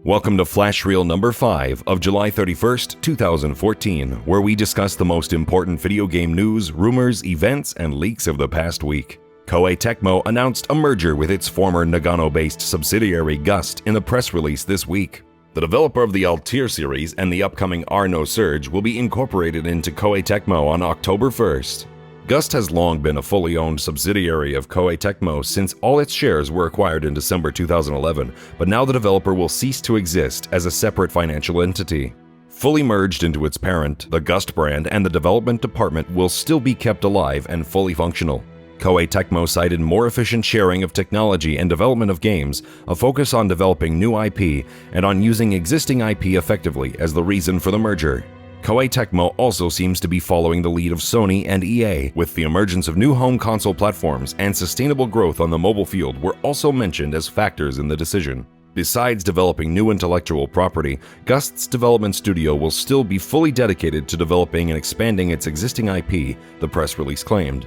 Welcome to Flashreel number 5 of July 31st, 2014, where we discuss the most important video game news, rumors, events, and leaks of the past week. Koei Tecmo announced a merger with its former Nagano-based subsidiary Gust in a press release this week. The developer of the Altair series and the upcoming Arno Surge will be incorporated into Koei Tecmo on October 1st. Gust has long been a fully owned subsidiary of Koei Tecmo since all its shares were acquired in December 2011, but now the developer will cease to exist as a separate financial entity. Fully merged into its parent, the Gust brand and the development department will still be kept alive and fully functional. Koei Tecmo cited more efficient sharing of technology and development of games, a focus on developing new IP, and on using existing IP effectively as the reason for the merger. Koei Tecmo also seems to be following the lead of Sony and EA, with the emergence of new home console platforms and sustainable growth on the mobile field were also mentioned as factors in the decision. Besides developing new intellectual property, Gust's development studio will still be fully dedicated to developing and expanding its existing IP, the press release claimed.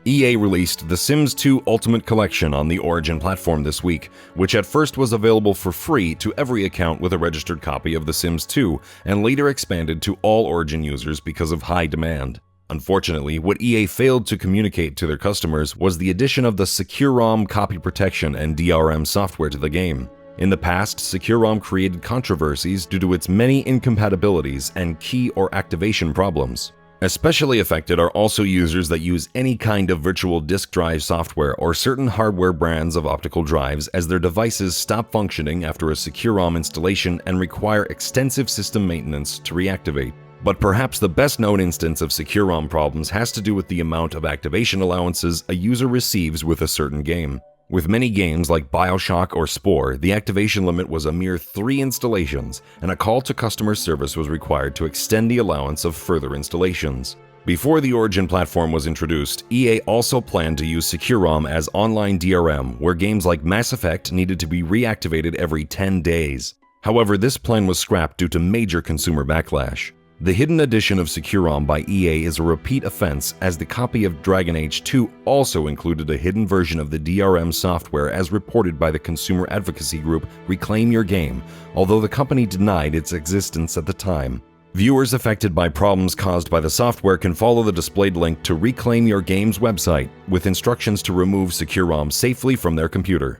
EA released The Sims 2 Ultimate Collection on the Origin platform this week, which at first was available for free to every account with a registered copy of The Sims 2 and later expanded to all Origin users because of high demand. Unfortunately, what EA failed to communicate to their customers was the addition of the SecuROM copy protection and DRM software to the game. In the past, SecuROM created controversies due to its many incompatibilities and key or activation problems. Especially affected are also users that use any kind of virtual disk drive software or certain hardware brands of optical drives, as their devices stop functioning after a SecuROM installation and require extensive system maintenance to reactivate. But perhaps the best known instance of SecuROM problems has to do with the amount of activation allowances a user receives with a certain game. With many games like BioShock or Spore, the activation limit was a mere 3 installations, and a call to customer service was required to extend the allowance of further installations. Before the Origin platform was introduced, EA also planned to use SecuROM as online DRM, where games like Mass Effect needed to be reactivated every 10 days. However, this plan was scrapped due to major consumer backlash. The hidden edition of SecuROM by EA is a repeat offense, as the copy of Dragon Age 2 also included a hidden version of the DRM software, as reported by the consumer advocacy group Reclaim Your Game, although the company denied its existence at the time. Viewers affected by problems caused by the software can follow the displayed link to Reclaim Your Game's website, with instructions to remove SecuROM safely from their computer.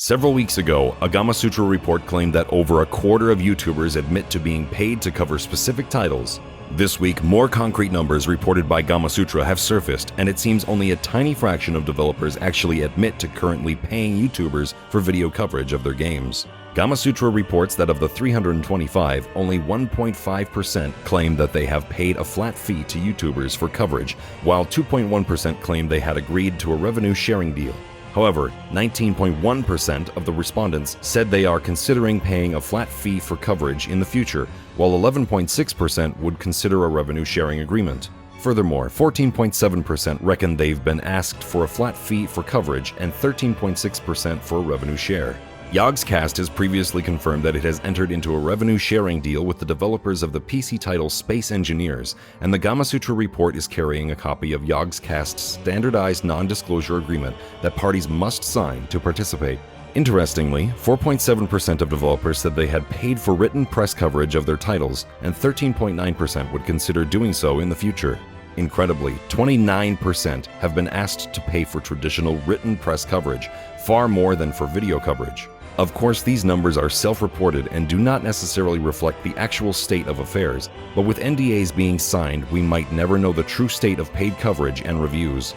Several weeks ago, a Gamasutra report claimed that over a quarter of YouTubers admit to being paid to cover specific titles. This week, more concrete numbers reported by Gamasutra have surfaced, and it seems only a tiny fraction of developers actually admit to currently paying YouTubers for video coverage of their games. Gamasutra reports that of the 325, only 1.5% claim that they have paid a flat fee to YouTubers for coverage, while 2.1% claim they had agreed to a revenue sharing deal. However, 19.1% of the respondents said they are considering paying a flat fee for coverage in the future, while 11.6% would consider a revenue sharing agreement. Furthermore, 14.7% reckon they've been asked for a flat fee for coverage and 13.6% for a revenue share. Yogscast has previously confirmed that it has entered into a revenue sharing deal with the developers of the PC title Space Engineers, and the Gamasutra report is carrying a copy of Yogscast's standardized non-disclosure agreement that parties must sign to participate. Interestingly, 4.7% of developers said they had paid for written press coverage of their titles, and 13.9% would consider doing so in the future. Incredibly, 29% have been asked to pay for traditional written press coverage, far more than for video coverage. Of course, these numbers are self-reported and do not necessarily reflect the actual state of affairs, but with NDAs being signed, we might never know the true state of paid coverage and reviews.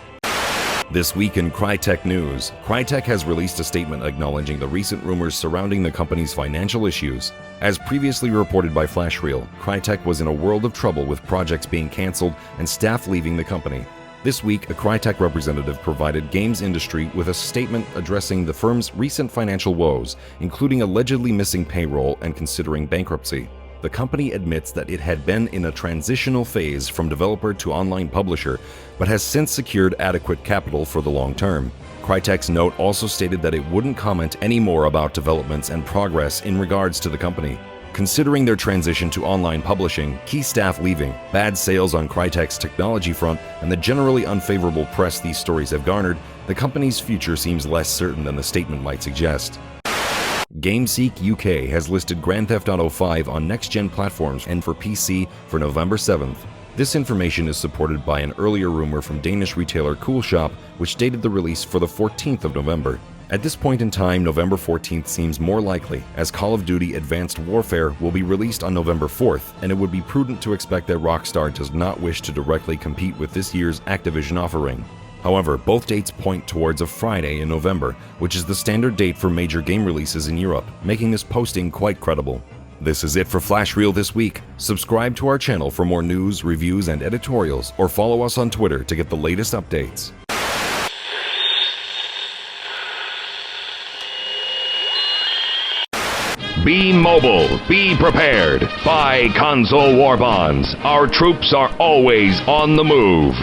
This week in Crytek news, Crytek has released a statement acknowledging the recent rumors surrounding the company's financial issues. As previously reported by Flashreel, Crytek was in a world of trouble with projects being cancelled and staff leaving the company. This week, a Crytek representative provided games industry with a statement addressing the firm's recent financial woes, including allegedly missing payroll and considering bankruptcy. The company admits that it had been in a transitional phase from developer to online publisher, but has since secured adequate capital for the long term. Crytek's note also stated that it wouldn't comment any more about developments and progress in regards to the company. Considering their transition to online publishing, key staff leaving, bad sales on Crytek's technology front, and the generally unfavorable press these stories have garnered, the company's future seems less certain than the statement might suggest. GameSeek UK has listed Grand Theft Auto 5 on next-gen platforms and for PC for November 7th. This information is supported by an earlier rumor from Danish retailer Coolshop, which dated the release for the 14th of November. At this point in time, November 14th seems more likely, as Call of Duty Advanced Warfare will be released on November 4th, and it would be prudent to expect that Rockstar does not wish to directly compete with this year's Activision offering. However, both dates point towards a Friday in November, which is the standard date for major game releases in Europe, making this posting quite credible. This is it for Flashreel this week. Subscribe to our channel for more news, reviews, and editorials, or follow us on Twitter to get the latest updates. Be mobile, be prepared. Buy console war bonds. Our troops are always on the move.